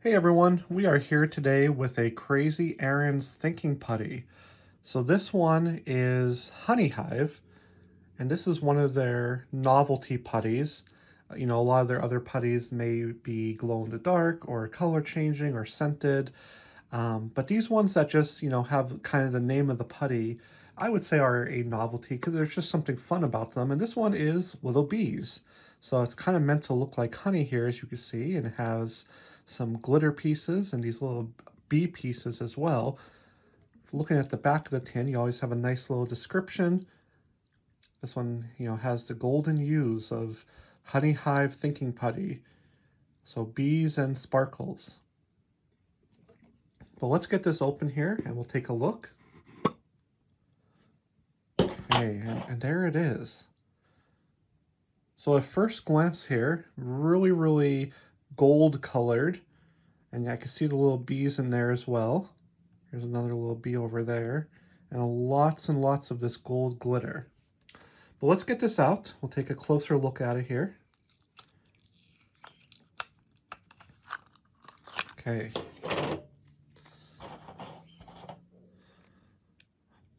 Hey everyone, we are here today with a Crazy Aaron's Thinking Putty. So this one is Honey Hive, and this is one of their novelty putties. A lot of their other putties may be glow in the dark or color changing or scented, but these ones that just, have kind of the name of the putty, I would say are a novelty because there's just something fun about them. And this one is little bees. So it's kind of meant to look like honey here, as you can see, and it has some glitter pieces and these little bee pieces as well. Looking at the back of the tin, you always have a nice little description. This one, has the golden hues of Honey Hive Thinking Putty. So bees and sparkles. But let's get this open here and we'll take a look. Okay, and there it is. So at first glance here, really gold colored. And I can see the little bees in there as well. There's another little bee over there. And lots of this gold glitter. But let's get this out. We'll take a closer look at it here. Okay.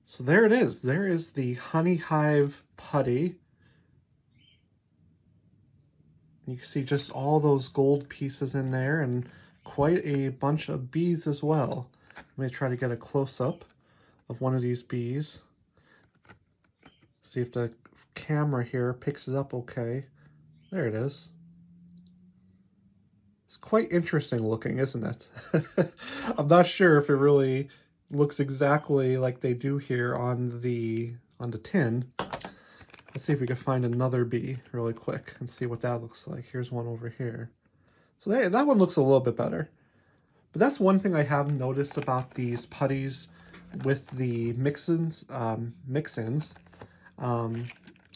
So there it is. There is the Honey Hive Putty. You can see just all those gold pieces in there and quite a bunch of bees as well. Let me try to get a close-up of one of these bees. See if the camera here picks it up okay. There it is. It's quite interesting looking, isn't it? I'm not sure if it really looks exactly like they do here on the tin. Let's see if we can find another bee really quick and see what that looks like. Here's one over here. So that one looks a little bit better. But that's one thing I have noticed about these putties with the mix-ins,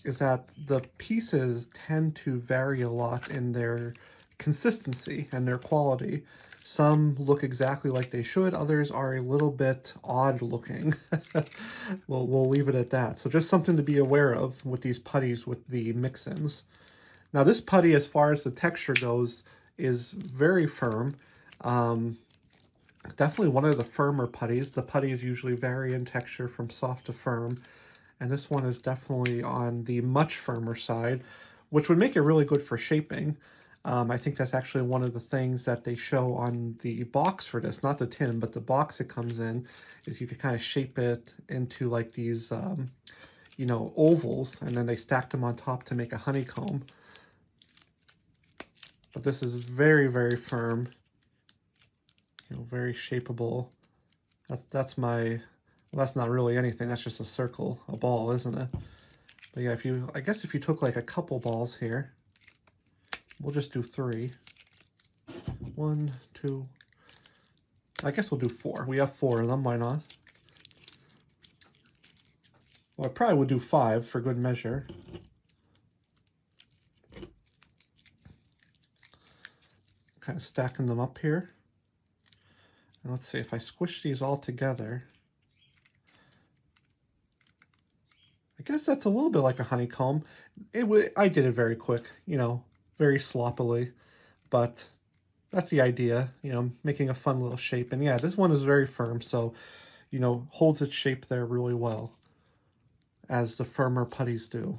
is that the pieces tend to vary a lot in their consistency and their quality. Some look exactly like they should, others are a little bit odd looking. We'll leave it at that. So just something to be aware of with these putties with the mix-ins. Now this putty, as far as the texture goes, is very firm. Definitely one of the firmer putties. The putties usually vary in texture from soft to firm, and this one is definitely on the much firmer side, which would make it really good for shaping. I think that's actually one of the things that they show on the box for this, not the tin, but the box it comes in, is you can kind of shape it into like these, ovals, and then they stack them on top to make a honeycomb. But this is very firm, very shapeable. That's my, well, that's not really anything. That's just a circle, a ball, isn't it? But yeah, I guess if you took like a couple balls here, we'll just do 3. 1, 2, I guess we'll do 4. We have 4 of them, why not? Well, I probably would do 5 for good measure. Kind of stacking them up here. And let's see, if I squish these all together, I guess that's a little bit like a honeycomb. I did it very quick, very sloppily, but that's the idea, making a fun little shape. And yeah, this one is very firm, so, holds its shape there really well, as the firmer putties do.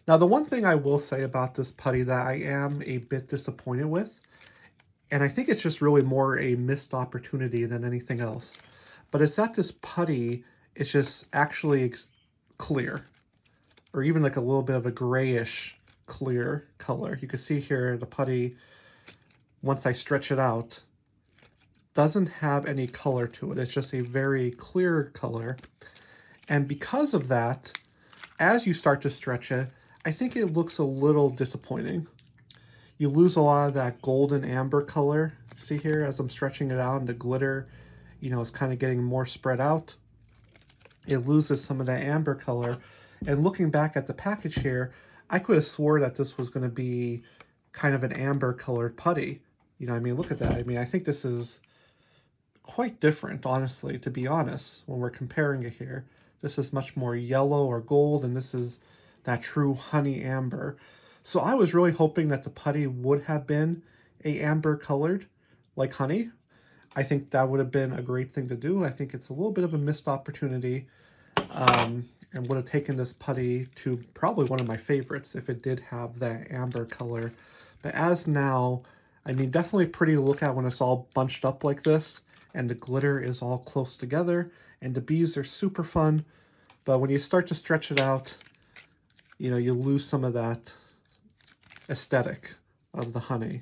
Now, the one thing I will say about this putty that I am a bit disappointed with, and I think it's just really more a missed opportunity than anything else, but it's that this putty is just actually clear, or even like a little bit of a grayish clear color. You can see here the putty, once I stretch it out, doesn't have any color to it. It's just a very clear color. And because of that, as you start to stretch it, I think it looks a little disappointing. You lose a lot of that golden amber color. See here, as I'm stretching it out, and the glitter, is kind of getting more spread out. It loses some of that amber color. And looking back at the package here, I could have swore that this was going to be kind of an amber colored putty. Look at that. I think this is quite different, honestly, to be honest, when we're comparing it here. This is much more yellow or gold, and this is that true honey amber. So I was really hoping that the putty would have been a amber colored like honey, I think that would have been a great thing to do. I think it's a little bit of a missed opportunity, and would have taken this putty to probably one of my favorites if it did have that amber color. But as now, I mean, definitely pretty to look at when it's all bunched up like this and the glitter is all close together and the bees are super fun. But when you start to stretch it out, you know, you lose some of that aesthetic of the honey.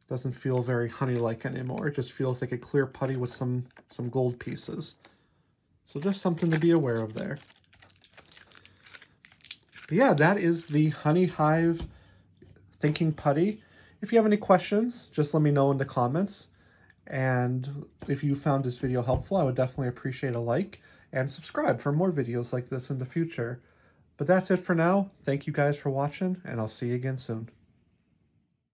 Doesn't feel very honey-like anymore. It just feels like a clear putty with some gold pieces. So just something to be aware of there. But yeah, that is the Honey Hive Thinking Putty. If you have any questions, just let me know in the comments. And if you found this video helpful, I would definitely appreciate a like and subscribe for more videos like this in the future. But that's it for now. Thank you guys for watching, and I'll see you again soon.